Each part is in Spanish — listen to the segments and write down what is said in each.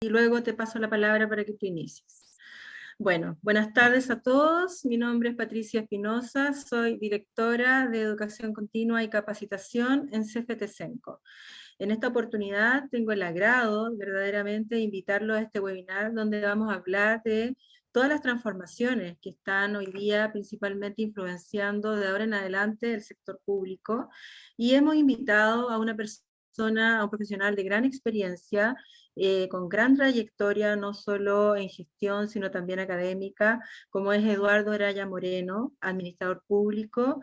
y luego te paso la palabra para que tú inicies. Bueno, buenas tardes a todos. Mi nombre es Patricia Espinosa, soy directora de Educación Continua y Capacitación en CFT Senco. En esta oportunidad tengo el agrado verdaderamente de invitarlos a este webinar donde vamos a hablar de todas las transformaciones que están hoy día principalmente influenciando de ahora en adelante el sector público, y hemos invitado a una persona, a un profesional de gran experiencia, con gran trayectoria, no solo en gestión, sino también académica, como es Eduardo Araya Moreno, administrador público,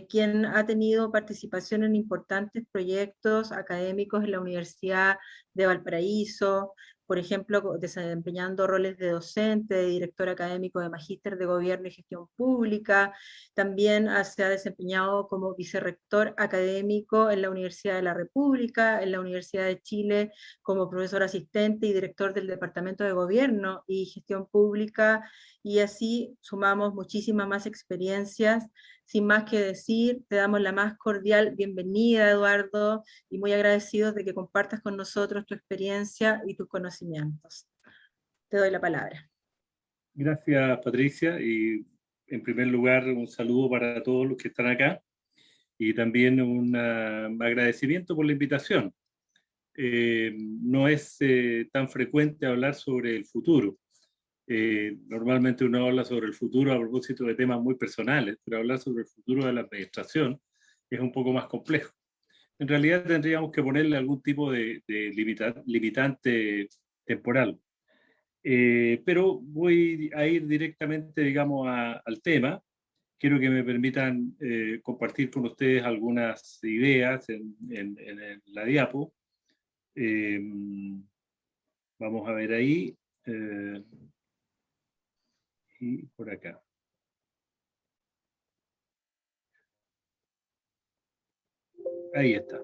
quien ha tenido participación en importantes proyectos académicos en la Universidad de Valparaíso, por ejemplo, desempeñando roles de docente, de director académico de Magíster de Gobierno y Gestión Pública. También se ha desempeñado como vicerrector académico en la Universidad de la República, en la Universidad de Chile, como profesor asistente y director del Departamento de Gobierno y Gestión Pública, y así sumamos muchísimas más experiencias. Sin más que decir, te damos la más cordial bienvenida, Eduardo, y muy agradecidos de que compartas con nosotros tu experiencia y tus conocimientos. Te doy la palabra. Gracias, Patricia, y en primer lugar un saludo para todos los que están acá y también un agradecimiento por la invitación. No es tan frecuente hablar sobre el futuro. Normalmente uno habla sobre el futuro a propósito de temas muy personales, pero hablar sobre el futuro de la administración es un poco más complejo. En realidad tendríamos que ponerle algún tipo de limitante temporal. Pero voy a ir directamente, digamos, al tema. Quiero que me permitan compartir con ustedes algunas ideas en la diapo. Vamos a ver ahí. Y por acá. Ahí está.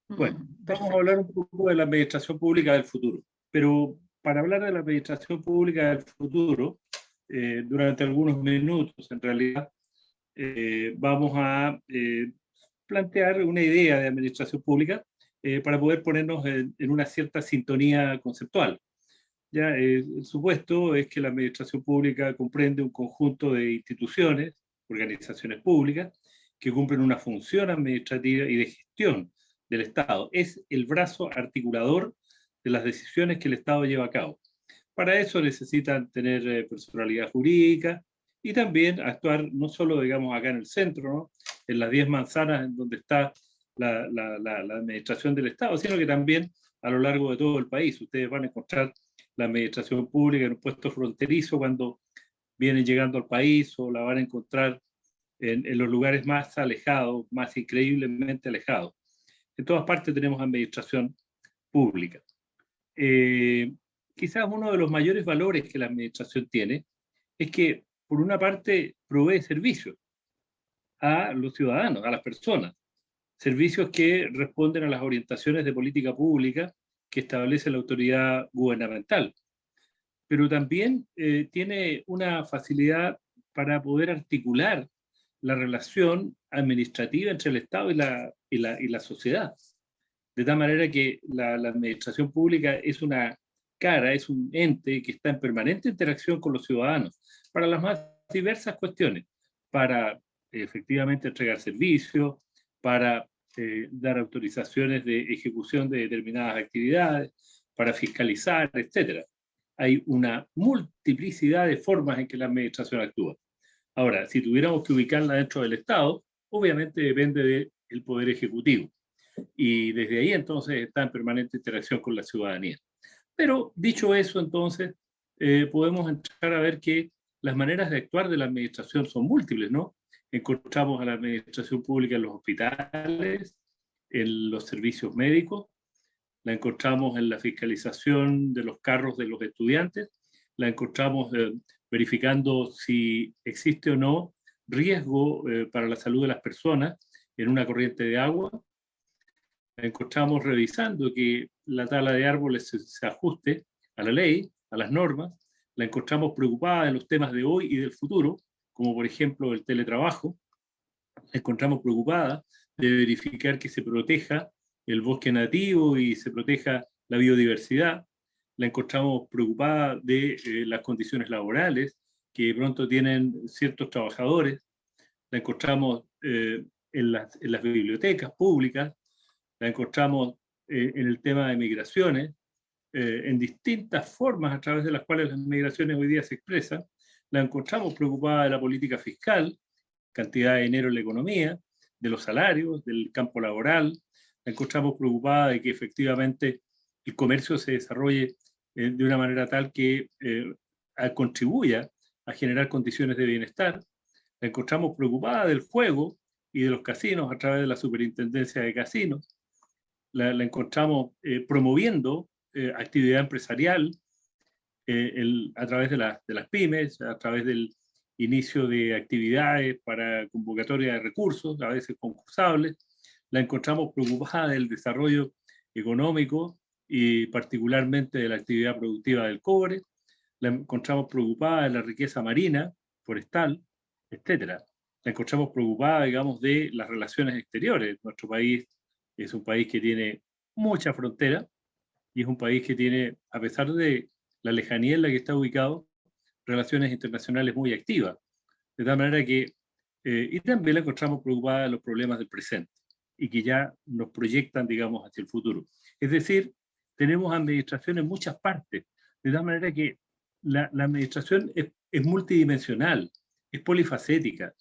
Bueno, vamos a hablar un poco de la administración pública del futuro. Pero para hablar de la administración pública del futuro, durante algunos minutos, en realidad, vamos a plantear una idea de administración pública para poder ponernos en una cierta sintonía conceptual. Ya, el supuesto es que la administración pública comprende un conjunto de instituciones, organizaciones públicas, que cumplen una función administrativa y de gestión del Estado. Es el brazo articulador de las decisiones que el Estado lleva a cabo. Para eso necesitan tener personalidad jurídica y también actuar no solo, digamos, acá en el centro, ¿no?, en las 10 manzanas en donde está la administración del Estado, sino que también a lo largo de todo el país. Ustedes van a encontrar la administración pública en un puesto fronterizo cuando vienen llegando al país, o la van a encontrar en los lugares más alejados, más increíblemente alejados. En todas partes tenemos administración pública. Quizás uno de los mayores valores que la administración tiene es que, por una parte, provee servicios a los ciudadanos, a las personas, servicios que responden a las orientaciones de política pública que establece la autoridad gubernamental, pero también tiene una facilidad para poder articular la relación administrativa entre el Estado y la sociedad. De tal manera que la administración pública es una cara, es un ente que está en permanente interacción con los ciudadanos para las más diversas cuestiones, para efectivamente entregar servicios, para dar autorizaciones de ejecución de determinadas actividades, para fiscalizar, etc. Hay una multiplicidad de formas en que la administración actúa. Ahora, si tuviéramos que ubicarla dentro del Estado, obviamente depende del Poder Ejecutivo. Y desde ahí entonces está en permanente interacción con la ciudadanía. Pero dicho eso, entonces, podemos entrar a ver que las maneras de actuar de la administración son múltiples, ¿no? Encontramos a la administración pública en los hospitales, en los servicios médicos, la encontramos en la fiscalización de los carros de los estudiantes, la encontramos verificando si existe o no riesgo para la salud de las personas en una corriente de agua, la encontramos revisando que la tala de árboles se ajuste a la ley, a las normas, la encontramos preocupada en los temas de hoy y del futuro, como por ejemplo el teletrabajo, la encontramos preocupada de verificar que se proteja el bosque nativo y se proteja la biodiversidad, la encontramos preocupada de las condiciones laborales que de pronto tienen ciertos trabajadores, la encontramos en las bibliotecas públicas, la encontramos en el tema de migraciones, en distintas formas a través de las cuales las migraciones hoy día se expresan. La encontramos preocupada de la política fiscal, cantidad de dinero en la economía, de los salarios, del campo laboral. La encontramos preocupada de que efectivamente el comercio se desarrolle de una manera tal que contribuya a generar condiciones de bienestar. La encontramos preocupada del juego y de los casinos a través de la superintendencia de casinos. La encontramos promoviendo actividad empresarial a través de las pymes, a través del inicio de actividades para convocatoria de recursos, a veces concursables. La encontramos preocupada del desarrollo económico y particularmente de la actividad productiva del cobre. La encontramos preocupada de la riqueza marina, forestal, etcétera. La encontramos preocupada, digamos, de las relaciones exteriores. Nuestro país es un país que tiene mucha frontera y es un país que tiene, a pesar de la lejanía en la que está ubicado, relaciones internacionales muy activas. De tal manera que, y también la encontramos preocupada de los problemas del presente y que ya nos proyectan, digamos, hacia el futuro. Es decir, tenemos administración en muchas partes, de tal manera que la administración es multidimensional, es polifacética.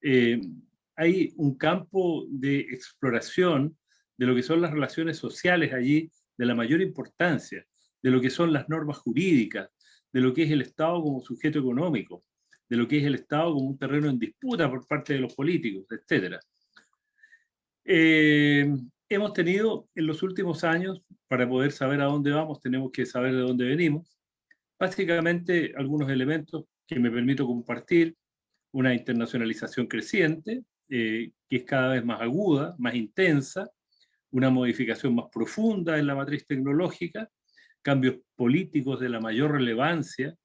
Hay un campo de exploración de lo que son las relaciones sociales allí de la mayor importancia, de lo que son las normas jurídicas, de lo que es el Estado como sujeto económico, de lo que es el Estado como un terreno en disputa por parte de los políticos, etc. Hemos tenido en los últimos años, para poder saber a dónde vamos, tenemos que saber de dónde venimos, básicamente algunos elementos que me permito compartir: una internacionalización creciente, que es cada vez más aguda, más intensa, una modificación más profunda en la matriz tecnológica, cambios políticos de la mayor relevancia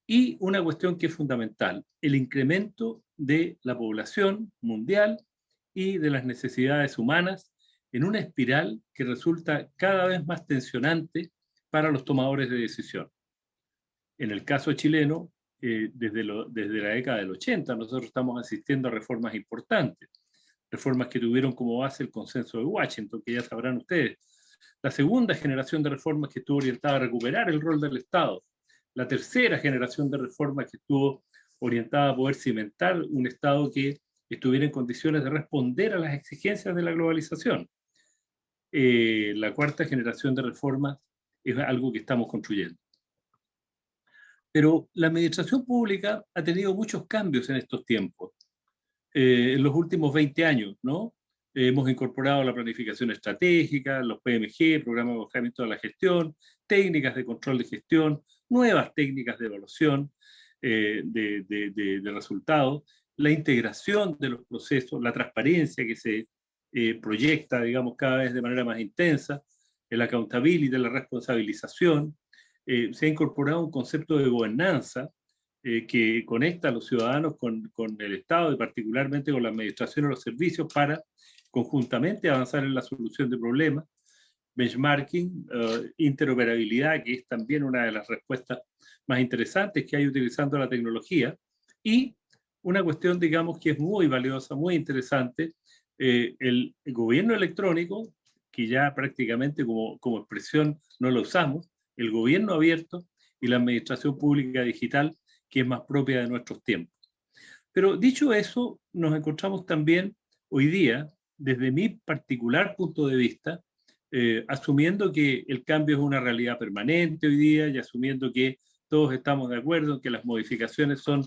y una cuestión que es fundamental: el incremento de la población mundial y de las necesidades humanas en una espiral que resulta cada vez más tensionante para los tomadores de decisión. En el caso chileno, desde la década del 80, nosotros estamos asistiendo a reformas importantes, reformas que tuvieron como base el consenso de Washington, que ya sabrán ustedes. La segunda generación de reformas que estuvo orientada a recuperar el rol del Estado. La tercera generación de reformas que estuvo orientada a poder cimentar un Estado que estuviera en condiciones de responder a las exigencias de la globalización. La cuarta generación de reformas es algo que estamos construyendo. Pero la administración pública ha tenido muchos cambios en estos tiempos. En los últimos 20 años, ¿no? Hemos incorporado la planificación estratégica, los PMG, programas de mejoramiento de la gestión, técnicas de control de gestión, nuevas técnicas de evaluación de resultados, la integración de los procesos, la transparencia que se proyecta, digamos, cada vez de manera más intensa, el accountability, la responsabilización. Se ha incorporado un concepto de gobernanza que conecta a los ciudadanos con el Estado y particularmente con la administración de los servicios para conjuntamente avanzar en la solución de problemas. Benchmarking, interoperabilidad, que es también una de las respuestas más interesantes que hay utilizando la tecnología, y una cuestión, digamos, que es muy valiosa, muy interesante, el gobierno electrónico, que ya prácticamente como expresión no lo usamos, el gobierno abierto y la administración pública digital, que es más propia de nuestros tiempos. Pero dicho eso, nos encontramos también hoy día, desde mi particular punto de vista, asumiendo que el cambio es una realidad permanente hoy día y asumiendo que todos estamos de acuerdo en que las modificaciones son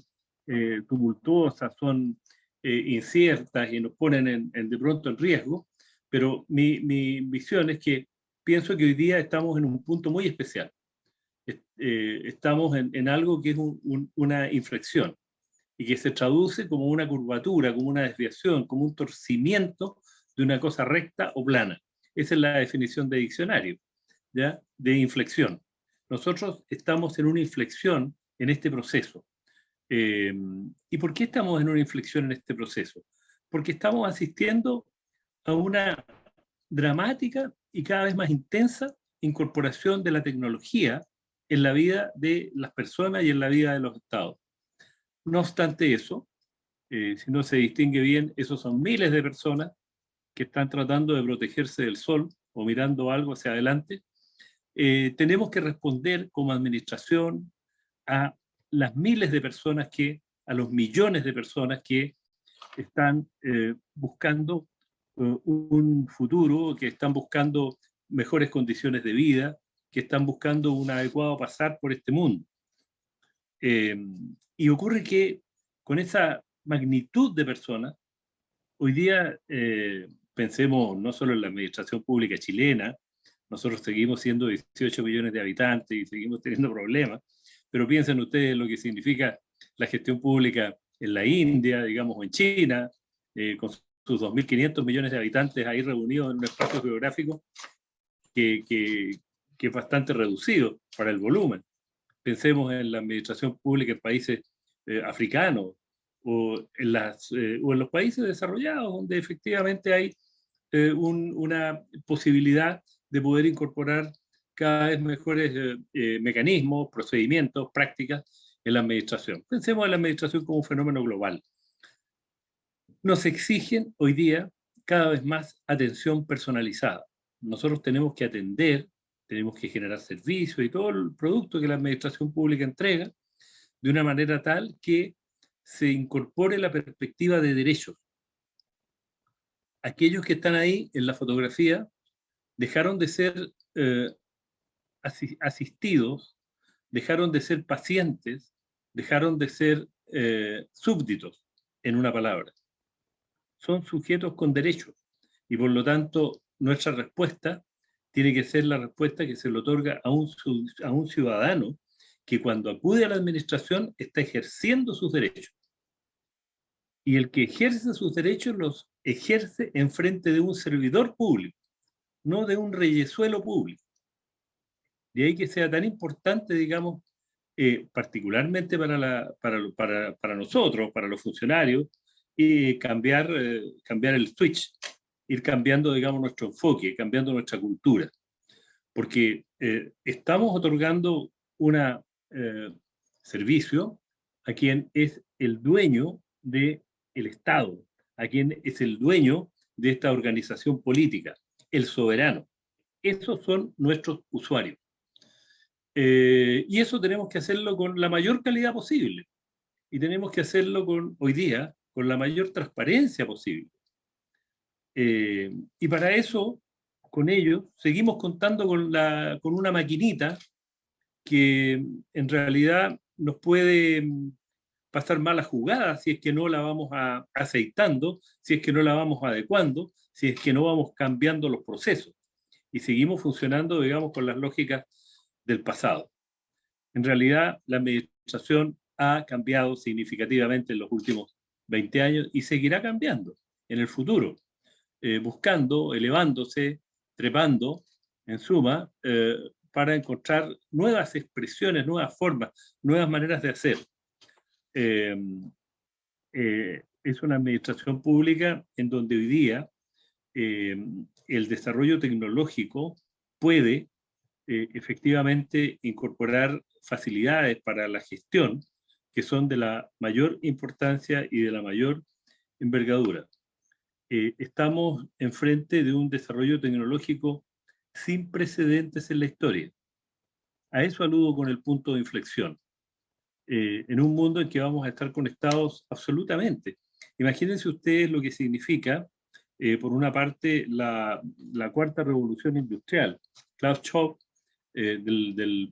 tumultuosas, son inciertas y nos ponen de pronto en riesgo, pero mi visión es que pienso que hoy día estamos en un punto muy especial. Estamos en algo que es una inflexión y que se traduce como una curvatura, como una desviación, como un torcimiento de una cosa recta o plana. Esa es la definición de diccionario, ¿ya? De inflexión. Nosotros estamos en una inflexión en este proceso. ¿Y por qué estamos en una inflexión en este proceso? Porque estamos asistiendo a una dramática y cada vez más intensa incorporación de la tecnología en la vida de las personas y en la vida de los estados. No obstante eso, si no se distingue bien, esos son miles de personas que están tratando de protegerse del sol o mirando algo hacia adelante. Tenemos que responder como administración a las miles de personas a los millones de personas que están buscando un futuro, que están buscando mejores condiciones de vida, que están buscando un adecuado pasar por este mundo. Y ocurre que con esa magnitud de personas, hoy día pensemos no solo en la administración pública chilena, nosotros seguimos siendo 18 millones de habitantes y seguimos teniendo problemas, pero piensen ustedes lo que significa la gestión pública en la India, digamos, o en China, con sus 2.500 millones de habitantes ahí reunidos en un espacio geográfico que es bastante reducido para el volumen. Pensemos en la administración pública en países africanos o en los países desarrollados, donde efectivamente hay una posibilidad de poder incorporar cada vez mejores mecanismos, procedimientos, prácticas en la administración. Pensemos en la administración como un fenómeno global. Nos exigen hoy día cada vez más atención personalizada. Nosotros tenemos que atender, tenemos que generar servicios y todo el producto que la administración pública entrega de una manera tal que se incorpore la perspectiva de derechos. Aquellos que están ahí en la fotografía dejaron de ser asistidos, dejaron de ser pacientes, dejaron de ser súbditos, en una palabra. Son sujetos con derechos y por lo tanto nuestra respuesta tiene que ser la respuesta que se le otorga a un ciudadano que cuando acude a la administración está ejerciendo sus derechos. Y el que ejerce sus derechos los ejerce en frente de un servidor público, no de un reyesuelo público. De ahí que sea tan importante, digamos, particularmente para nosotros, para los funcionarios, cambiar el switch, ir cambiando, digamos, nuestro enfoque, cambiando nuestra cultura. Porque estamos otorgando un servicio a quien es el dueño del Estado, a quien es el dueño de esta organización política, el soberano. Esos son nuestros usuarios. Y eso tenemos que hacerlo con la mayor calidad posible. Y tenemos que hacerlo hoy día con la mayor transparencia posible. Y para eso, con ellos, seguimos contando con una maquinita que en realidad nos puede pasar malas jugadas si es que no la vamos aceitando, si es que no la vamos adecuando, si es que no vamos cambiando los procesos. Y seguimos funcionando, digamos, con las lógicas del pasado. En realidad, la administración ha cambiado significativamente en los últimos 20 años y seguirá cambiando en el futuro, buscando, elevándose, trepando, en suma, para encontrar nuevas expresiones, nuevas formas, nuevas maneras de hacer. Es una administración pública en donde hoy día el desarrollo tecnológico puede efectivamente incorporar facilidades para la gestión que son de la mayor importancia y de la mayor envergadura. Estamos enfrente de un desarrollo tecnológico sin precedentes en la historia. A eso aludo con el punto de inflexión. En un mundo en que vamos a estar conectados absolutamente. Imagínense ustedes lo que significa, por una parte, la cuarta revolución industrial. Klaus Schwab,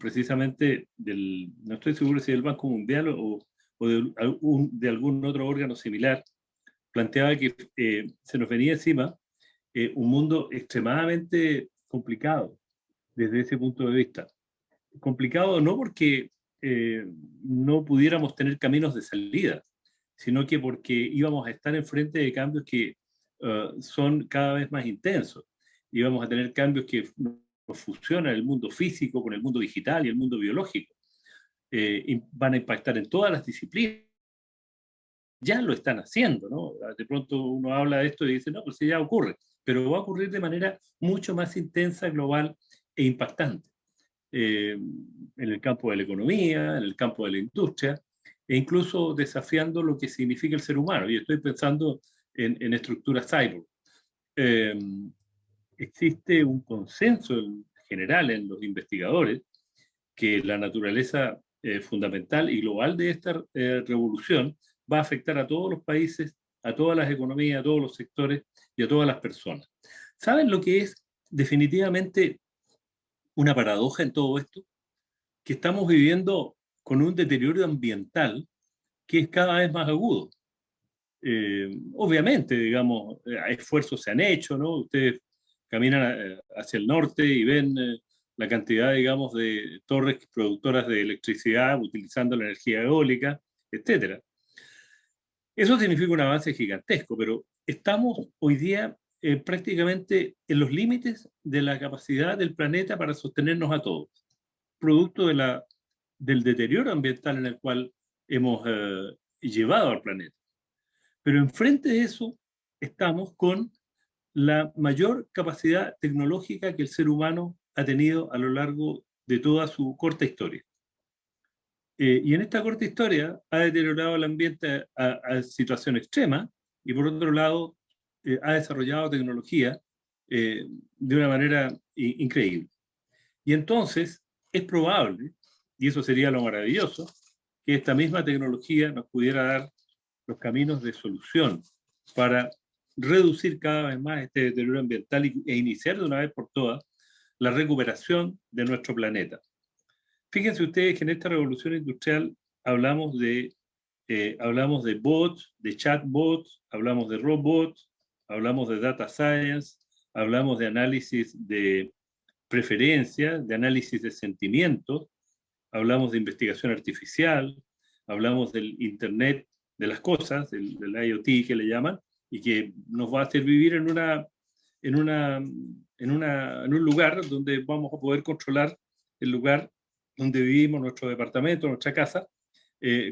precisamente no estoy seguro si del Banco Mundial o de algún otro órgano similar, planteaba que se nos venía encima un mundo extremadamente complicado desde ese punto de vista. Complicado no porque no pudiéramos tener caminos de salida, sino que porque íbamos a estar enfrente de cambios que son cada vez más intensos. Íbamos a tener cambios que nos fusionan el mundo físico con el mundo digital y el mundo biológico. Y van a impactar en todas las disciplinas. Ya lo están haciendo, ¿no? De pronto uno habla de esto y dice, no, pues sí, ya ocurre, pero va a ocurrir de manera mucho más intensa, global e impactante. en el campo de la economía, en el campo de la industria, e incluso desafiando lo que significa el ser humano. Y estoy pensando en estructuras cyborg. Eh, Existe un consenso en general en los investigadores que la naturaleza fundamental y global de esta revolución va a afectar a todos los países, a todas las economías, a todos los sectores y a todas las personas. ¿Saben lo que es definitivamente una paradoja en todo esto? Que estamos viviendo con un deterioro ambiental que es cada vez más agudo. Obviamente, digamos, esfuerzos se han hecho, ¿no? Ustedes caminan hacia el norte y ven la cantidad, digamos, de torres productoras de electricidad utilizando la energía eólica, etcétera. Eso significa un avance gigantesco, pero estamos hoy día prácticamente en los límites de la capacidad del planeta para sostenernos a todos, producto del deterioro ambiental en el cual hemos llevado al planeta. Pero enfrente de eso estamos con la mayor capacidad tecnológica que el ser humano ha tenido a lo largo de toda su corta historia. Y en esta corta historia ha deteriorado el ambiente a situación extrema y por otro lado ha desarrollado tecnología de una manera increíble. Y entonces es probable, y eso sería lo maravilloso, que esta misma tecnología nos pudiera dar los caminos de solución para reducir cada vez más este deterioro ambiental e iniciar de una vez por todas la recuperación de nuestro planeta. Fíjense ustedes que en esta revolución industrial hablamos de bots, de chatbots, hablamos de robots, hablamos de data science, hablamos de análisis de preferencias, de análisis de sentimientos, hablamos de investigación artificial, hablamos del Internet de las cosas, del IoT que le llaman, y que nos va a hacer vivir en un lugar donde vamos a poder controlar el lugar donde vivimos, nuestro departamento, nuestra casa,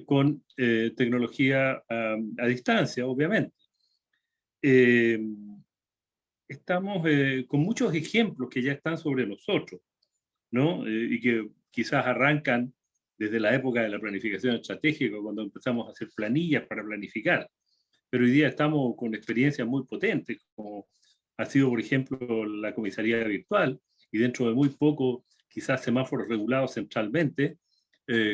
con tecnología a distancia, obviamente. Estamos con muchos ejemplos que ya están sobre nosotros, ¿no? Y que quizás arrancan desde la época de la planificación estratégica, cuando empezamos a hacer planillas para planificar. Pero hoy día estamos con experiencias muy potentes, como ha sido, por ejemplo, la comisaría virtual, y dentro de muy poco, quizás semáforos regulados centralmente,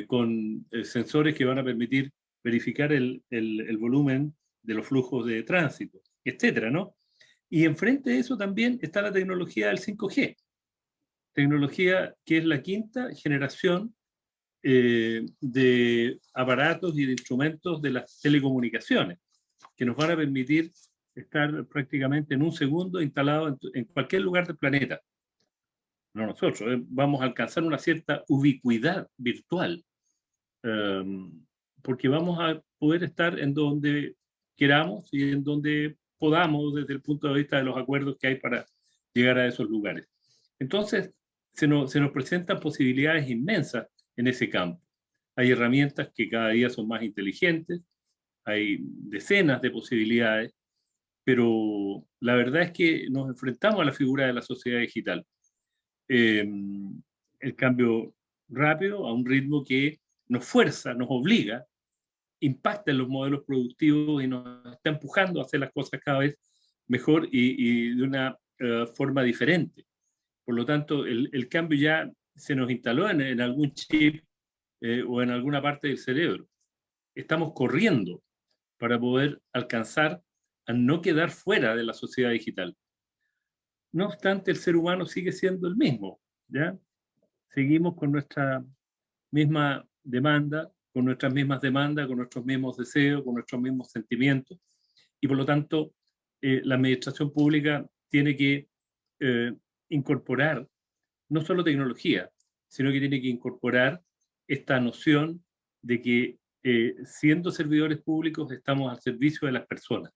con sensores que van a permitir verificar el volumen de los flujos de tránsito, etcétera, ¿no? Y enfrente de eso también está la tecnología del 5G, tecnología que es la quinta generación de aparatos y de instrumentos de las telecomunicaciones, que nos van a permitir estar prácticamente en un segundo instalados en cualquier lugar del planeta. No nosotros, vamos a alcanzar una cierta ubicuidad virtual, porque vamos a poder estar en donde queramos y en donde podamos desde el punto de vista de los acuerdos que hay para llegar a esos lugares. Entonces, se nos presentan posibilidades inmensas en ese campo. Hay herramientas que cada día son más inteligentes, hay decenas de posibilidades, pero la verdad es que nos enfrentamos a la figura de la sociedad digital. El cambio rápido, a un ritmo que nos fuerza, nos obliga, impacta en los modelos productivos y nos está empujando a hacer las cosas cada vez mejor y de una forma diferente. Por lo tanto, el cambio ya se nos instaló en algún chip o en alguna parte del cerebro. Estamos corriendo para poder alcanzar a no quedar fuera de la sociedad digital. No obstante, el ser humano sigue siendo el mismo, ¿ya? Seguimos con nuestra misma demanda, con nuestras mismas demandas, con nuestros mismos deseos, con nuestros mismos sentimientos, y por lo tanto, la administración pública tiene que incorporar no solo tecnología, sino que tiene que incorporar esta noción de que siendo servidores públicos estamos al servicio de las personas,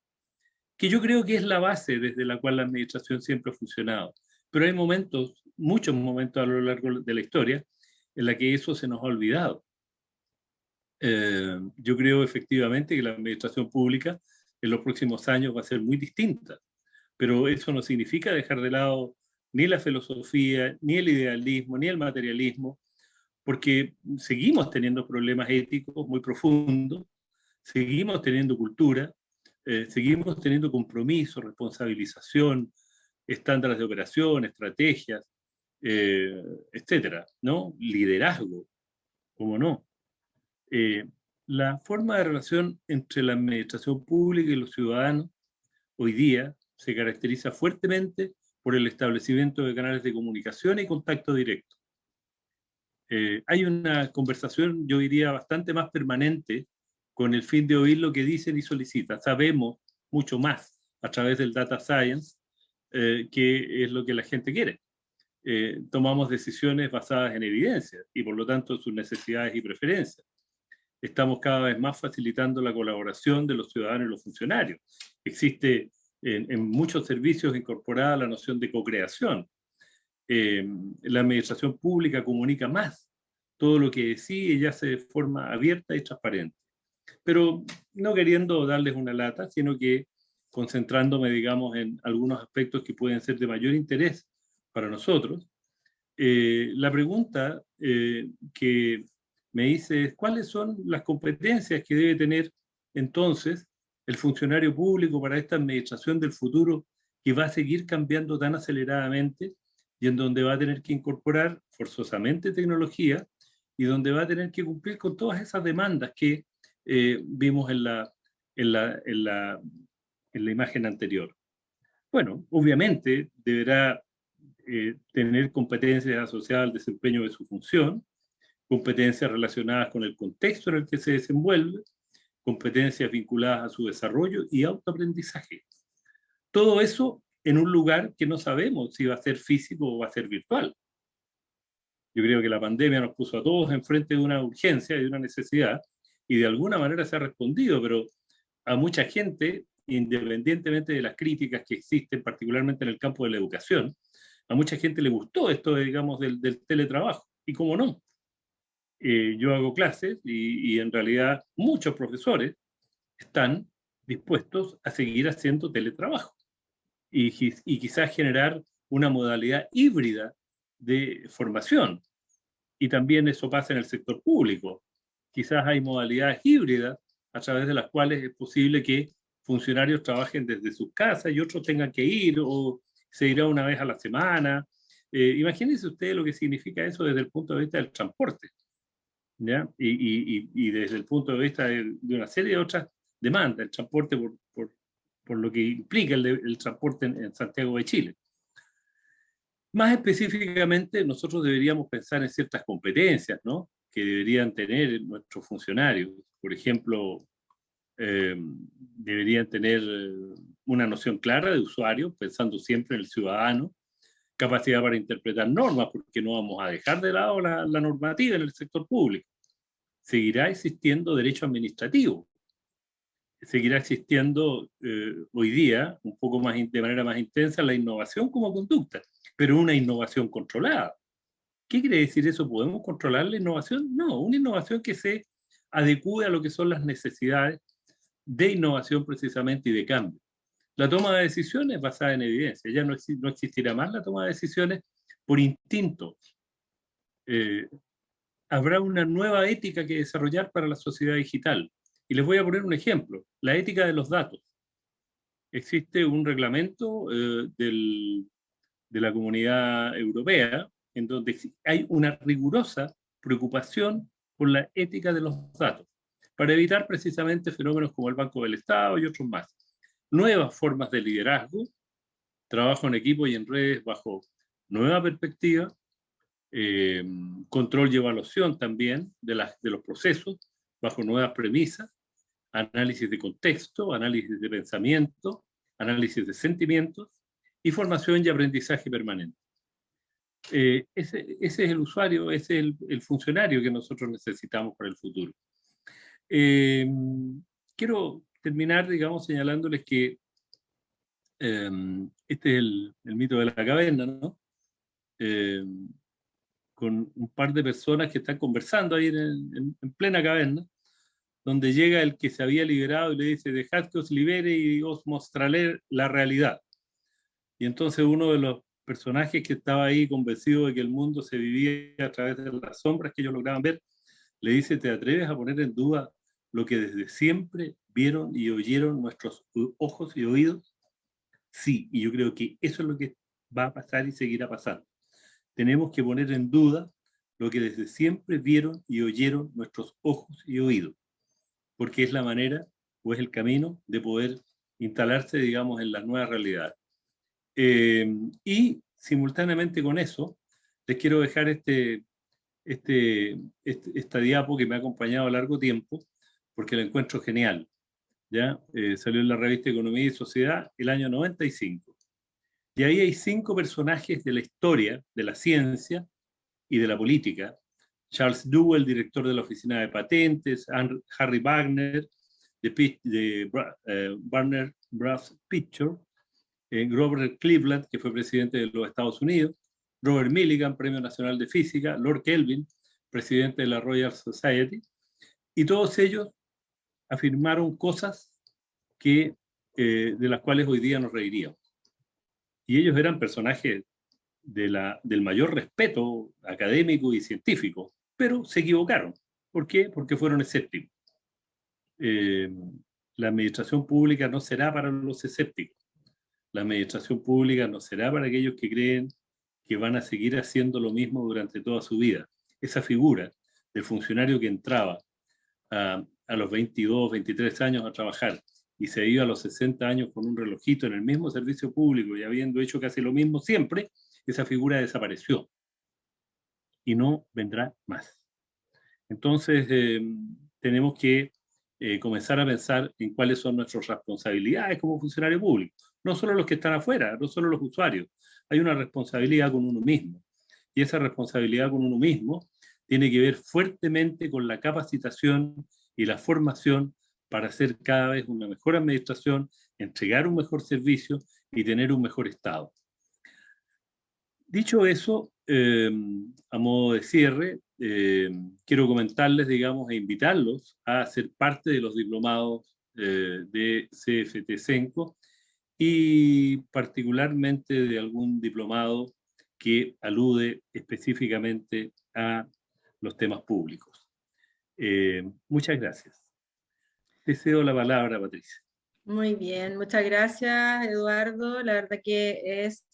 que yo creo que es la base desde la cual la administración siempre ha funcionado. Pero hay momentos, muchos momentos a lo largo de la historia, en la que eso se nos ha olvidado. Yo creo efectivamente que la administración pública en los próximos años va a ser muy distinta, pero eso no significa dejar de lado ni la filosofía, ni el idealismo, ni el materialismo, porque seguimos teniendo problemas éticos muy profundos, seguimos teniendo cultura, seguimos teniendo compromiso, responsabilización, estándares de operación, estrategias, etcétera, ¿no? Liderazgo, ¿cómo no? La forma de relación entre la administración pública y los ciudadanos hoy día se caracteriza fuertemente por el establecimiento de canales de comunicación y contacto directo. Hay una conversación, yo diría, bastante más permanente con el fin de oír lo que dicen y solicitan. Sabemos mucho más a través del data science qué es lo que la gente quiere. Tomamos decisiones basadas en evidencia y por lo tanto en sus necesidades y preferencias. Estamos cada vez más facilitando la colaboración de los ciudadanos y los funcionarios. Existe en muchos servicios incorporada la noción de co-creación. La administración pública comunica más. Todo lo que decide ya se de forma abierta y transparente. Pero no queriendo darles una lata, sino que concentrándome, digamos, en algunos aspectos que pueden ser de mayor interés para nosotros. La pregunta que me dice es cuáles son las competencias que debe tener entonces el funcionario público para esta administración del futuro que va a seguir cambiando tan aceleradamente y en donde va a tener que incorporar forzosamente tecnología y donde va a tener que cumplir con todas esas demandas que vimos en la imagen anterior. Bueno, obviamente deberá tener competencias asociadas al desempeño de su función, competencias relacionadas con el contexto en el que se desenvuelve, competencias vinculadas a su desarrollo y autoaprendizaje. Todo eso en un lugar que no sabemos si va a ser físico o va a ser virtual. Yo creo que la pandemia nos puso a todos enfrente de una urgencia y de una necesidad, y de alguna manera se ha respondido, pero a mucha gente, independientemente de las críticas que existen, particularmente en el campo de la educación, a mucha gente le gustó esto, digamos, del teletrabajo. Y cómo no. Yo hago clases y en realidad muchos profesores están dispuestos a seguir haciendo teletrabajo y quizás generar una modalidad híbrida de formación. Y también eso pasa en el sector público. Quizás hay modalidades híbridas a través de las cuales es posible que funcionarios trabajen desde sus casas y otros tengan que ir o se irá una vez a la semana. Imagínense ustedes lo que significa eso desde el punto de vista del transporte, ¿ya? Y desde el punto de vista de una serie de otras demandas, el transporte por lo que implica el transporte en Santiago de Chile. Más específicamente, nosotros deberíamos pensar en ciertas competencias, ¿no?, que deberían tener nuestros funcionarios. Por ejemplo, deberían tener una noción clara de usuario, pensando siempre en el ciudadano, capacidad para interpretar normas, porque no vamos a dejar de lado la normativa en el sector público. Seguirá existiendo derecho administrativo. Seguirá existiendo hoy día, un poco más de manera más intensa, la innovación como conducta, pero una innovación controlada. ¿Qué quiere decir eso? ¿Podemos controlar la innovación? No, una innovación que se adecue a lo que son las necesidades de innovación precisamente y de cambio. La toma de decisiones basada en evidencia. Ya no existirá más la toma de decisiones por instinto. Habrá una nueva ética que desarrollar para la sociedad digital. Y les voy a poner un ejemplo, la ética de los datos. Existe un reglamento de la Comunidad Europea en donde hay una rigurosa preocupación por la ética de los datos, para evitar precisamente fenómenos como el Banco del Estado y otros más. Nuevas formas de liderazgo, trabajo en equipo y en redes bajo nueva perspectiva, control y evaluación también de los procesos bajo nuevas premisas, análisis de contexto, análisis de pensamiento, análisis de sentimientos y formación y aprendizaje permanente. Ese es el usuario, ese es el funcionario que nosotros necesitamos para el futuro. Quiero terminar, digamos, señalándoles que este es el mito de la caverna, ¿no? Con un par de personas que están conversando ahí en plena caverna, donde llega el que se había liberado y le dice: dejad que os libere y os mostraré la realidad. Y entonces uno de los personajes que estaba ahí convencido de que el mundo se vivía a través de las sombras que ellos lograban ver, le dice: ¿te atreves a poner en duda lo que desde siempre vieron y oyeron nuestros ojos y oídos? Sí, y yo creo que eso es lo que va a pasar y seguirá pasando. Tenemos que poner en duda lo que desde siempre vieron y oyeron nuestros ojos y oídos, porque es la manera o es el camino de poder instalarse, digamos, en las nuevas realidades. Y simultáneamente con eso, les quiero dejar esta diapo que me ha acompañado a largo tiempo, porque la encuentro genial. ¿Ya? Salió en la revista Economía y Sociedad el año 95. Y ahí hay 5 personajes de la historia, de la ciencia y de la política. Charles Duell, director de la Oficina de Patentes, Harry Wagner, de Warner Bros. Pictures, Grover Cleveland, que fue presidente de los Estados Unidos, Robert Millikan, Premio Nacional de Física, Lord Kelvin, presidente de la Royal Society, y todos ellos afirmaron cosas de las cuales hoy día nos reiríamos. Y ellos eran personajes del mayor respeto académico y científico, pero se equivocaron. ¿Por qué? Porque fueron escépticos. La administración pública no será para los escépticos. La administración pública no será para aquellos que creen que van a seguir haciendo lo mismo durante toda su vida. Esa figura del funcionario que entraba a los 22, 23 años a trabajar y se iba a los 60 años con un relojito en el mismo servicio público y habiendo hecho casi lo mismo siempre, esa figura desapareció y no vendrá más. Entonces, tenemos que comenzar a pensar en cuáles son nuestras responsabilidades como funcionario público. No solo los que están afuera, no solo los usuarios. Hay una responsabilidad con uno mismo. Y esa responsabilidad con uno mismo tiene que ver fuertemente con la capacitación y la formación para hacer cada vez una mejor administración, entregar un mejor servicio y tener un mejor Estado. Dicho eso, a modo de cierre, quiero comentarles, digamos, e invitarlos a ser parte de los diplomados de CFT Senco y particularmente de algún diplomado que alude específicamente a los temas públicos. Muchas gracias. Te cedo la palabra, Patricia. Muy bien, muchas gracias, Eduardo. La verdad que es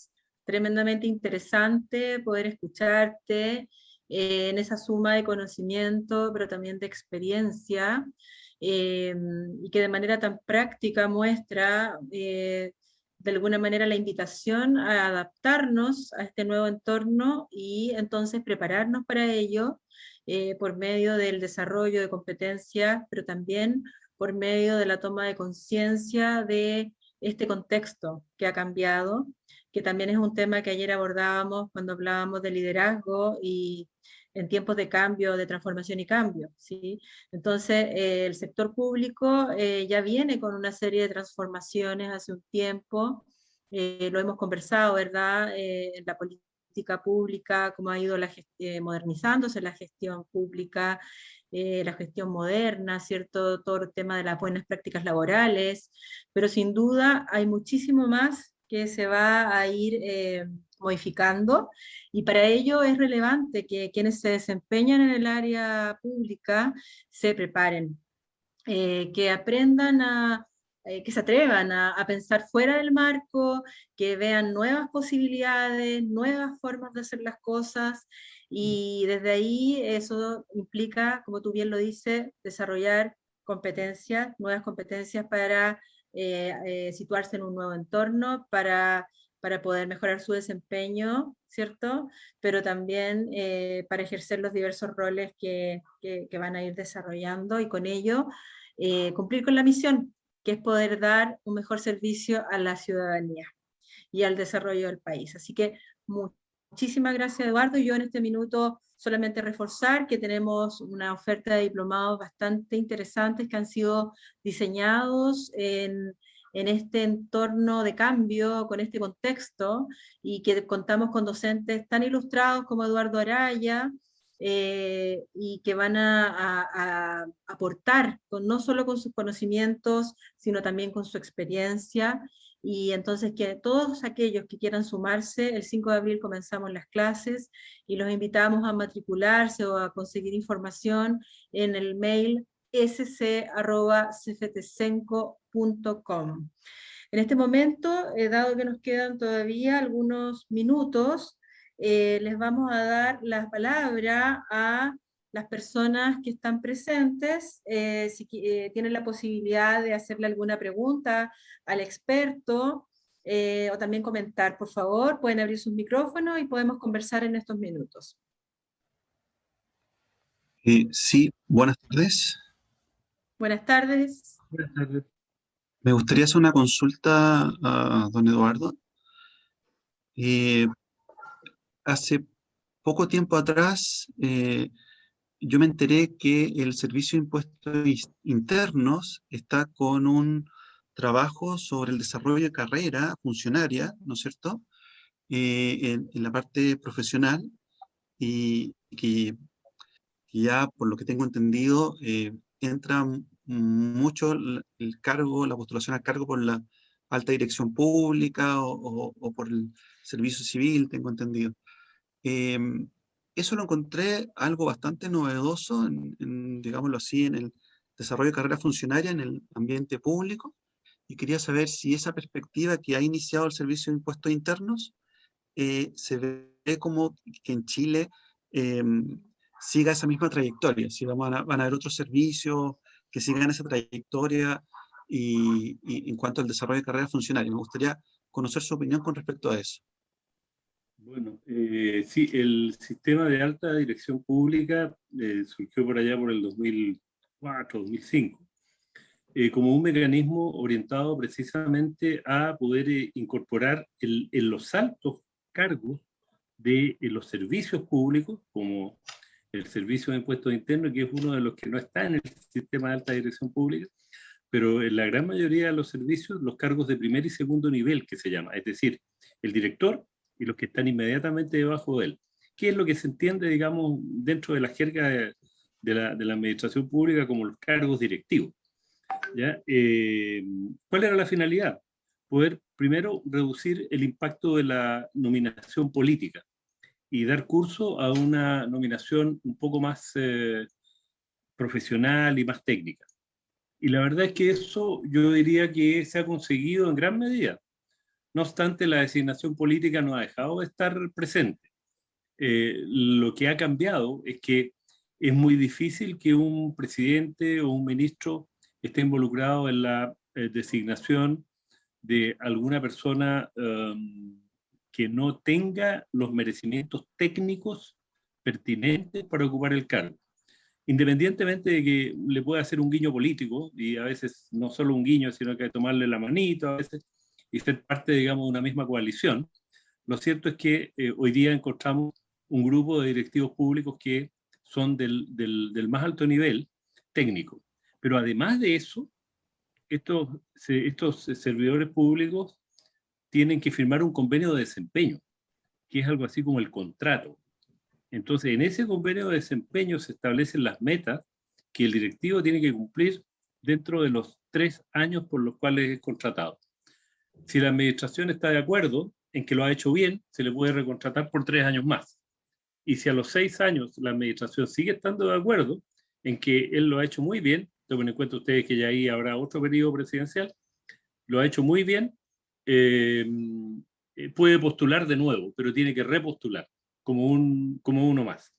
tremendamente interesante poder escucharte en esa suma de conocimiento, pero también de experiencia, y que de manera tan práctica muestra de alguna manera la invitación a adaptarnos a este nuevo entorno y entonces prepararnos para ello por medio del desarrollo de competencias, pero también por medio de la toma de conciencia de este contexto que ha cambiado, que también es un tema que ayer abordábamos cuando hablábamos de liderazgo y en tiempos de cambio, de transformación y cambio, ¿sí? Entonces, el sector público ya viene con una serie de transformaciones hace un tiempo, lo hemos conversado, ¿verdad? En la política pública, cómo ha ido modernizándose la gestión pública, la gestión moderna, ¿cierto? Todo el tema de las buenas prácticas laborales, pero sin duda hay muchísimo más que se va a ir modificando, y para ello es relevante que quienes se desempeñan en el área pública se preparen, que aprendan que se atrevan a pensar fuera del marco, que vean nuevas posibilidades, nuevas formas de hacer las cosas, y desde ahí eso implica, como tú bien lo dices, desarrollar competencias, nuevas competencias para situarse en un nuevo entorno, para poder mejorar su desempeño, ¿cierto? Pero también para ejercer los diversos roles que van a ir desarrollando, y con ello cumplir con la misión, que es poder dar un mejor servicio a la ciudadanía y al desarrollo del país. Así que muchísimas gracias, Eduardo. Yo en este minuto solamente reforzar que tenemos una oferta de diplomados bastante interesantes que han sido diseñados en este entorno de cambio, con este contexto, y que contamos con docentes tan ilustrados como Eduardo Araya, y que van a aportar no solo con sus conocimientos, sino también con su experiencia, Y entonces que todos aquellos que quieran sumarse, el 5 de abril comenzamos las clases y los invitamos a matricularse o a conseguir información en el mail sc@cftsenco.com. En este momento, dado que nos quedan todavía algunos minutos, les vamos a dar la palabra a las personas que están presentes, si tienen la posibilidad de hacerle alguna pregunta al experto, o también comentar, por favor, pueden abrir sus micrófonos y podemos conversar en estos minutos. Sí, buenas tardes. Buenas tardes. Buenas tardes. Me gustaría hacer una consulta a don Eduardo. Hace poco tiempo atrás yo me enteré que el Servicio de Impuestos Internos está con un trabajo sobre el desarrollo de carrera funcionaria, ¿no es cierto? En la parte profesional y que ya, por lo que tengo entendido, entra mucho el cargo, la postulación al cargo por la alta dirección pública o por el servicio civil, tengo entendido. Eso lo encontré algo bastante novedoso, digámoslo así, en el desarrollo de carrera funcionaria en el ambiente público, y quería saber si esa perspectiva que ha iniciado el Servicio de Impuestos Internos se ve como que en Chile siga esa misma trayectoria, si van a haber otros servicios que sigan esa trayectoria y en cuanto al desarrollo de carrera funcionaria. Me gustaría conocer su opinión con respecto a eso. Bueno, sí, el sistema de alta dirección pública surgió por allá por el 2004, 2005, como un mecanismo orientado precisamente a poder incorporar en los altos cargos de los servicios públicos, como el Servicio de Impuestos Internos, que es uno de los que no está en el sistema de alta dirección pública, pero en la gran mayoría de los servicios, los cargos de primer y segundo nivel, que se llama, es decir, el director y los que están inmediatamente debajo de él. ¿Qué es lo que se entiende, digamos, dentro de la jerga de la administración pública como los cargos directivos? ¿Ya? ¿Cuál era la finalidad? Poder, primero, reducir el impacto de la nominación política y dar curso a una nominación un poco más profesional y más técnica. Y la verdad es que eso yo diría que se ha conseguido en gran medida. No obstante, la designación política no ha dejado de estar presente. Lo que ha cambiado es que es muy difícil que un presidente o un ministro esté involucrado en la designación de alguna persona que no tenga los merecimientos técnicos pertinentes para ocupar el cargo. Independientemente de que le pueda hacer un guiño político, y a veces no solo un guiño, sino que tomarle la manito a veces, y ser parte, digamos, de una misma coalición, lo cierto es que hoy día encontramos un grupo de directivos públicos que son del más alto nivel técnico. Pero además de eso, estos servidores públicos tienen que firmar un convenio de desempeño, que es algo así como el contrato. Entonces, en ese convenio de desempeño se establecen las metas que el directivo tiene que cumplir dentro de los 3 años por los cuales es contratado. Si la administración está de acuerdo en que lo ha hecho bien, se le puede recontratar por 3 años más. Y si a los 6 años la administración sigue estando de acuerdo en que él lo ha hecho muy bien, tomen en cuenta ustedes que ya ahí habrá otro periodo presidencial, lo ha hecho muy bien, puede postular de nuevo, pero tiene que repostular como uno más.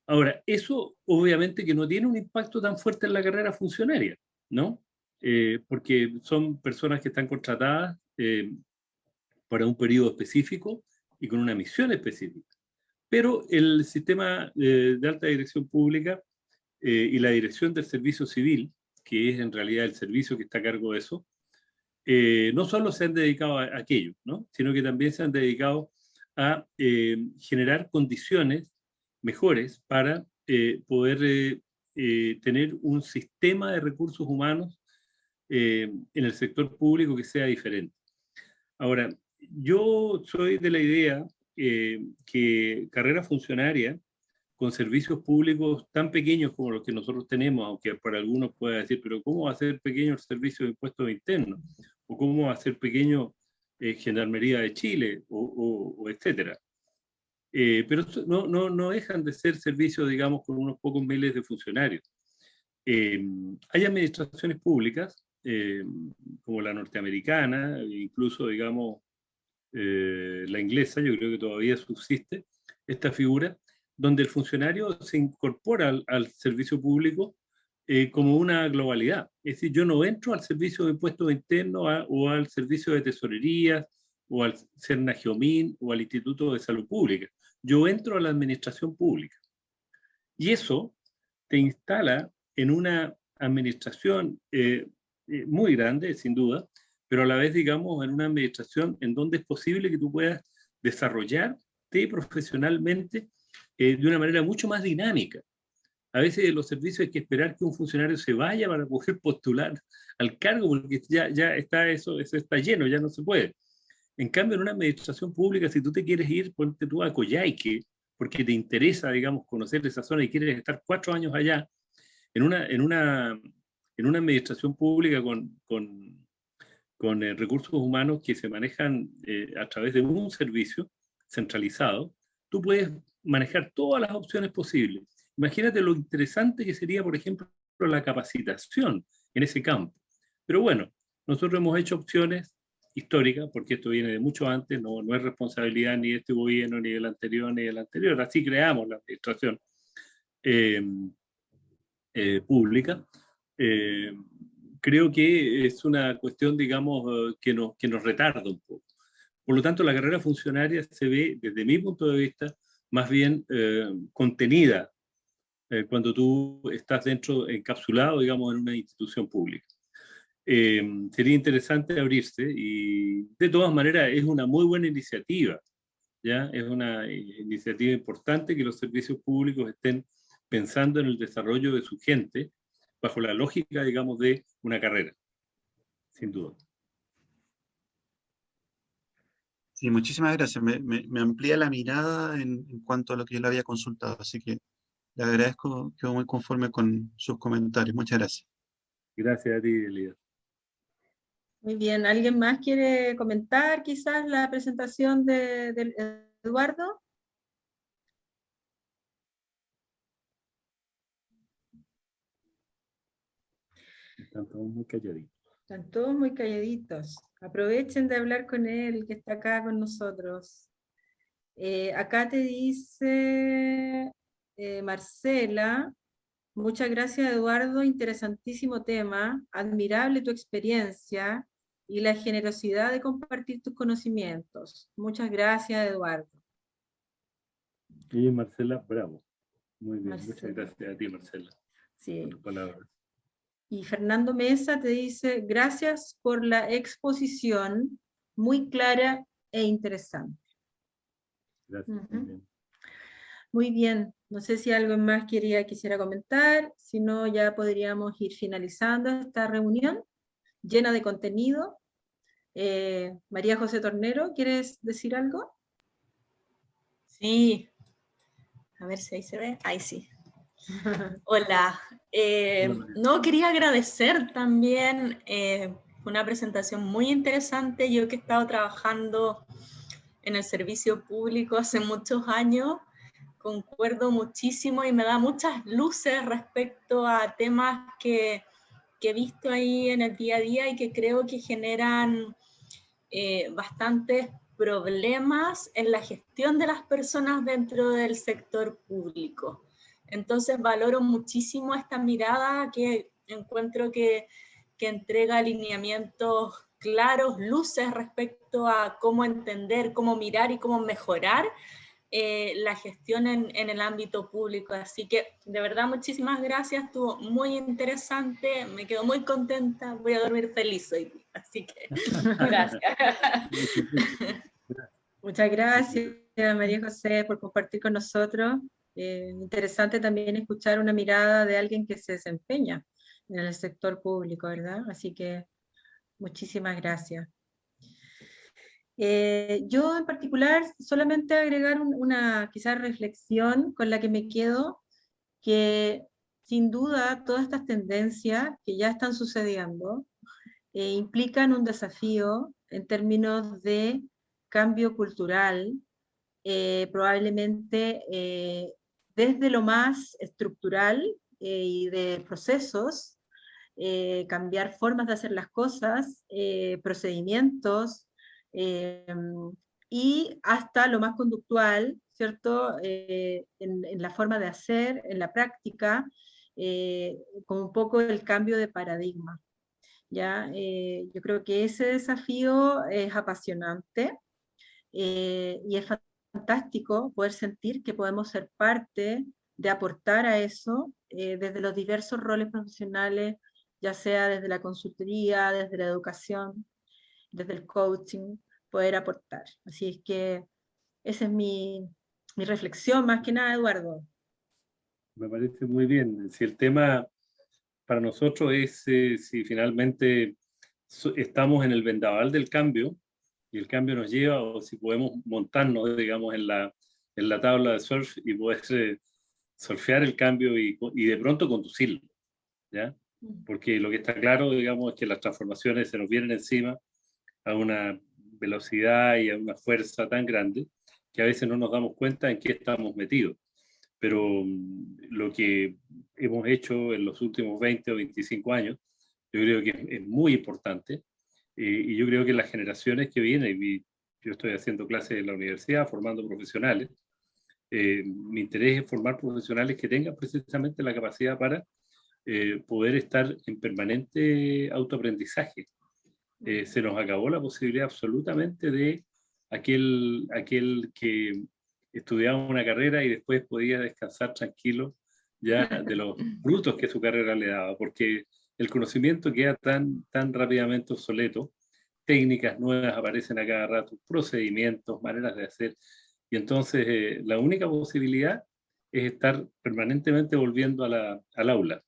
Ahora, eso obviamente que no tiene un impacto tan fuerte en la carrera funcionaria, ¿no? Porque son personas que están contratadas para un periodo específico y con una misión específica. Pero el sistema de alta dirección pública y la dirección del servicio civil, que es en realidad el servicio que está a cargo de eso, no solo se han dedicado a aquello, ¿no? Sino que también se han dedicado a generar condiciones mejores para poder tener un sistema de recursos humanos en el sector público que sea diferente. Ahora, yo soy de la idea que carrera funcionaria con servicios públicos tan pequeños como los que nosotros tenemos, aunque para algunos pueda decir, pero ¿cómo va a ser pequeño el servicio de impuestos internos? o cómo hacer pequeño Gendarmería de Chile, o etcétera. Pero no dejan de ser servicios, digamos, con unos pocos miles de funcionarios. Hay administraciones públicas, como la norteamericana, incluso, digamos, la inglesa, yo creo que todavía subsiste esta figura, donde el funcionario se incorpora al servicio público como una globalidad. Es decir, yo no entro al servicio de impuestos internos o al servicio de tesorería, o al Cernagiomín, o al Instituto de Salud Pública. Yo entro a la administración pública. Y eso te instala en una administración muy grande, sin duda, pero a la vez, digamos, en una administración en donde es posible que tú puedas desarrollarte profesionalmente de una manera mucho más dinámica. A veces en los servicios hay que esperar que un funcionario se vaya para poder postular al cargo, porque ya está eso está lleno, ya no se puede. En cambio, en una administración pública, si tú te quieres ir, ponte tú a Coyhaique, porque te interesa, digamos, conocer esa zona y quieres estar 4 años allá, en una administración pública con recursos humanos que se manejan a través de un servicio centralizado, tú puedes manejar todas las opciones posibles. Imagínate lo interesante que sería, por ejemplo, la capacitación en ese campo. Pero bueno, nosotros hemos hecho opciones históricas, porque esto viene de mucho antes, no es responsabilidad ni de este gobierno, ni del anterior, ni del anterior. Así creamos la administración pública. Creo que es una cuestión, digamos, que nos retarda un poco. Por lo tanto, la carrera funcionaria se ve, desde mi punto de vista, más bien contenida cuando tú estás encapsulado, digamos, en una institución pública. Sería interesante abrirse, y de todas maneras es una muy buena iniciativa, ¿ya? Es una iniciativa importante que los servicios públicos estén pensando en el desarrollo de su gente bajo la lógica, digamos, de una carrera, sin duda. Sí, muchísimas gracias. Me amplía la mirada en cuanto a lo que yo le había consultado, así que le agradezco, quedo muy conforme con sus comentarios. Muchas gracias. Gracias a ti, Elías. Muy bien, ¿alguien más quiere comentar quizás la presentación de Eduardo? Están todos muy calladitos. Están todos muy calladitos. Aprovechen de hablar con él, que está acá con nosotros. Acá te dice Marcela, muchas gracias Eduardo, interesantísimo tema, admirable tu experiencia y la generosidad de compartir tus conocimientos. Muchas gracias Eduardo. Y Marcela, bravo. Muy bien, Marcela. Muchas gracias a ti, Marcela. Sí. Por tus palabras. Y Fernando Mesa te dice, gracias por la exposición, muy clara e interesante. Gracias. Muy bien. Muy bien, no sé si algo más quisiera comentar, si no ya podríamos ir finalizando esta reunión llena de contenido. María José Tornero, ¿quieres decir algo? Sí, a ver si ahí se ve, ahí sí. Hola, no, quería agradecer también, fue una presentación muy interesante. Yo que he estado trabajando en el servicio público hace muchos años, concuerdo muchísimo y me da muchas luces respecto a temas que he visto ahí en el día a día y que creo que generan bastantes problemas en la gestión de las personas dentro del sector público. Entonces valoro muchísimo esta mirada que encuentro que entrega alineamientos claros, luces respecto a cómo entender, cómo mirar y cómo mejorar la gestión en el ámbito público. Así que de verdad muchísimas gracias, estuvo muy interesante, me quedo muy contenta, voy a dormir feliz hoy, así que gracias. Muchas gracias María José por compartir con nosotros. Interesante también escuchar una mirada de alguien que se desempeña en el sector público, ¿verdad? Así que muchísimas gracias. Yo en particular solamente agregar una quizás reflexión con la que me quedo, que sin duda todas estas tendencias que ya están sucediendo implican un desafío en términos de cambio cultural, probablemente desde lo más estructural y de procesos, cambiar formas de hacer las cosas, procedimientos, y hasta lo más conductual, ¿cierto? En la forma de hacer, en la práctica, con un poco el cambio de paradigma. ¿Ya? Yo creo que ese desafío es apasionante, y es fantástico poder sentir que podemos ser parte de aportar a eso desde los diversos roles profesionales, ya sea desde la consultoría, desde la educación, desde el coaching, poder aportar. Así es que esa es mi reflexión, más que nada, Eduardo. Me parece muy bien. Si el tema para nosotros es si finalmente estamos en el vendaval del cambio y el cambio nos lleva, o si podemos montarnos, digamos, en la tabla de surf y poder surfear el cambio y de pronto conducirlo, ¿ya? Porque lo que está claro, digamos, es que las transformaciones se nos vienen encima a una velocidad y a una fuerza tan grande que a veces no nos damos cuenta en qué estamos metidos. Pero lo que hemos hecho en los últimos 20 o 25 años, yo creo que es muy importante, y yo creo que las generaciones que vienen, y yo estoy haciendo clases en la universidad, formando profesionales, mi interés es formar profesionales que tengan precisamente la capacidad para poder estar en permanente autoaprendizaje. Se nos acabó la posibilidad absolutamente de aquel que estudiaba una carrera y después podía descansar tranquilo ya de los frutos que su carrera le daba, porque el conocimiento queda tan rápidamente obsoleto, técnicas nuevas aparecen a cada rato, procedimientos, maneras de hacer, y entonces la única posibilidad es estar permanentemente volviendo al aula,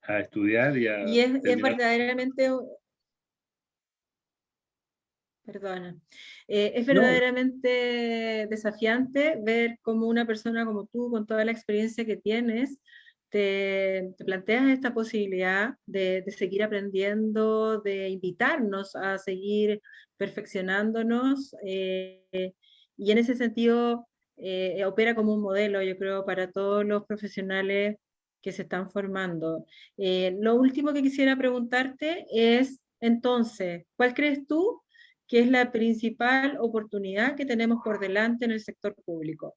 a estudiar y a Y es terminar. verdaderamente, perdona, es No, verdaderamente desafiante ver cómo una persona como tú, con toda la experiencia que tienes, te planteas esta posibilidad de seguir aprendiendo, de invitarnos a seguir perfeccionándonos, y en ese sentido opera como un modelo, yo creo, para todos los profesionales que se están formando. Lo último que quisiera preguntarte es, entonces, ¿cuál crees tú que es la principal oportunidad que tenemos por delante en el sector público?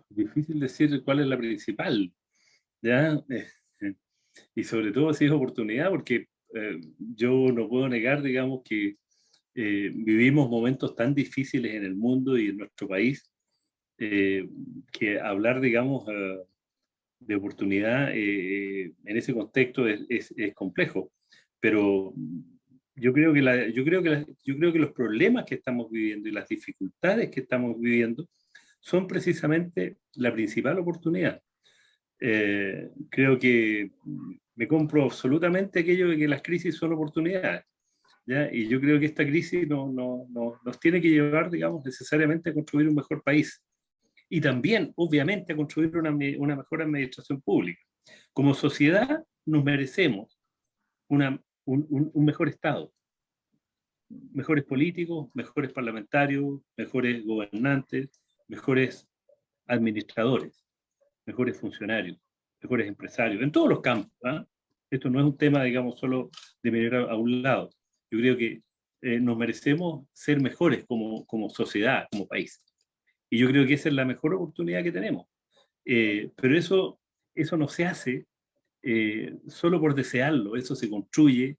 difícil decir cuál es la principal, ¿ya? Y sobre todo si es oportunidad, porque yo no puedo negar, digamos, que vivimos momentos tan difíciles en el mundo y en nuestro país, que hablar, digamos, de oportunidad en ese contexto es complejo. Pero yo creo que los problemas que estamos viviendo y las dificultades que estamos viviendo son precisamente la principal oportunidad. Creo que me compro absolutamente aquello de que las crisis son oportunidades, ¿ya? Y yo creo que esta crisis nos tiene que llevar, digamos, necesariamente a construir un mejor país y también, obviamente, a construir una mejor administración pública. Como sociedad nos merecemos un mejor Estado, mejores políticos, mejores parlamentarios, mejores gobernantes, mejores administradores, mejores funcionarios, mejores empresarios, en todos los campos. ¿Ah? Esto no es un tema, digamos, solo de mirar a un lado. Yo creo que nos merecemos ser mejores como sociedad, como país. Y yo creo que esa es la mejor oportunidad que tenemos. Pero eso no se hace solo por desearlo, eso se construye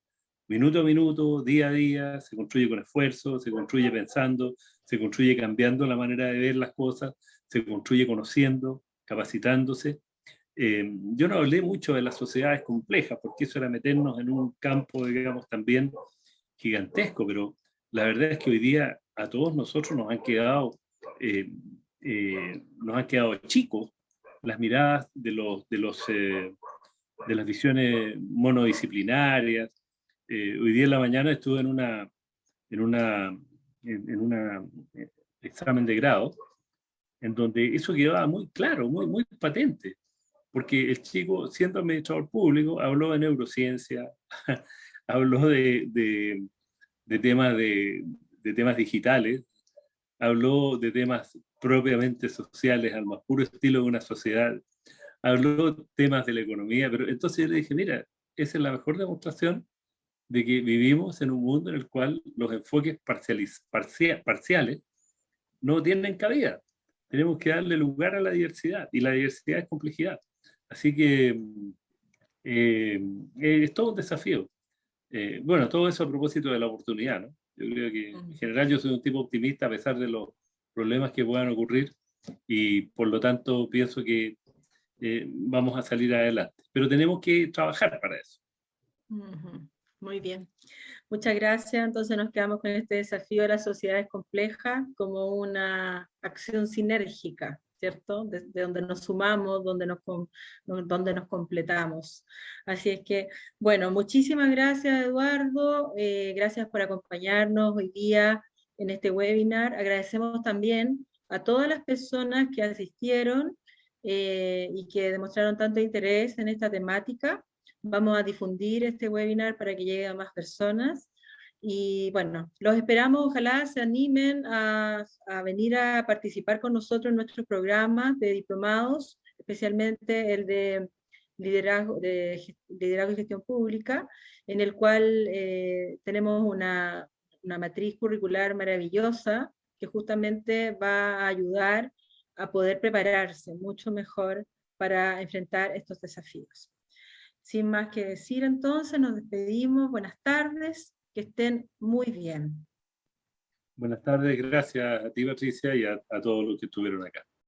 minuto a minuto, día a día, se construye con esfuerzo, se construye pensando, se construye cambiando la manera de ver las cosas, se construye conociendo, capacitándose. Yo no hablé mucho de las sociedades complejas, porque eso era meternos en un campo, digamos, también gigantesco, pero la verdad es que hoy día a todos nosotros nos han quedado chicos las miradas de las visiones monodisciplinarias. Hoy día en la mañana estuve en una examen de grado, en donde eso quedaba muy claro, muy patente. porque el chico, siendo administrador público, habló de neurociencia, habló de temas digitales, habló de temas propiamente sociales, al más puro estilo de una sociedad, habló temas de la economía, pero entonces yo le dije, mira, esa es la mejor demostración de que vivimos en un mundo en el cual los enfoques parciales no tienen cabida. Tenemos que darle lugar a la diversidad, y la diversidad es complejidad. Así que es todo un desafío. Bueno, todo eso a propósito de la oportunidad, ¿no? Yo creo que en general yo soy un tipo optimista a pesar de los problemas que puedan ocurrir, y por lo tanto pienso que vamos a salir adelante. Pero tenemos que trabajar para eso. Muy bien. Muchas gracias. Entonces nos quedamos con este desafío de las sociedades complejas como una acción sinérgica, ¿cierto? Desde donde nos sumamos, donde nos completamos. Así es que, bueno, muchísimas gracias, Eduardo. Gracias por acompañarnos hoy día en este webinar. Agradecemos también a todas las personas que asistieron y que demostraron tanto interés en esta temática. Vamos a difundir este webinar para que llegue a más personas. Y bueno, los esperamos, ojalá se animen a venir a participar con nosotros en nuestros programas de diplomados, especialmente el de liderazgo y gestión pública, en el cual tenemos una matriz curricular maravillosa que justamente va a ayudar a poder prepararse mucho mejor para enfrentar estos desafíos. Sin más que decir, entonces, nos despedimos. Buenas tardes, que estén muy bien. Buenas tardes, gracias a ti, Patricia, y a todos los que estuvieron acá.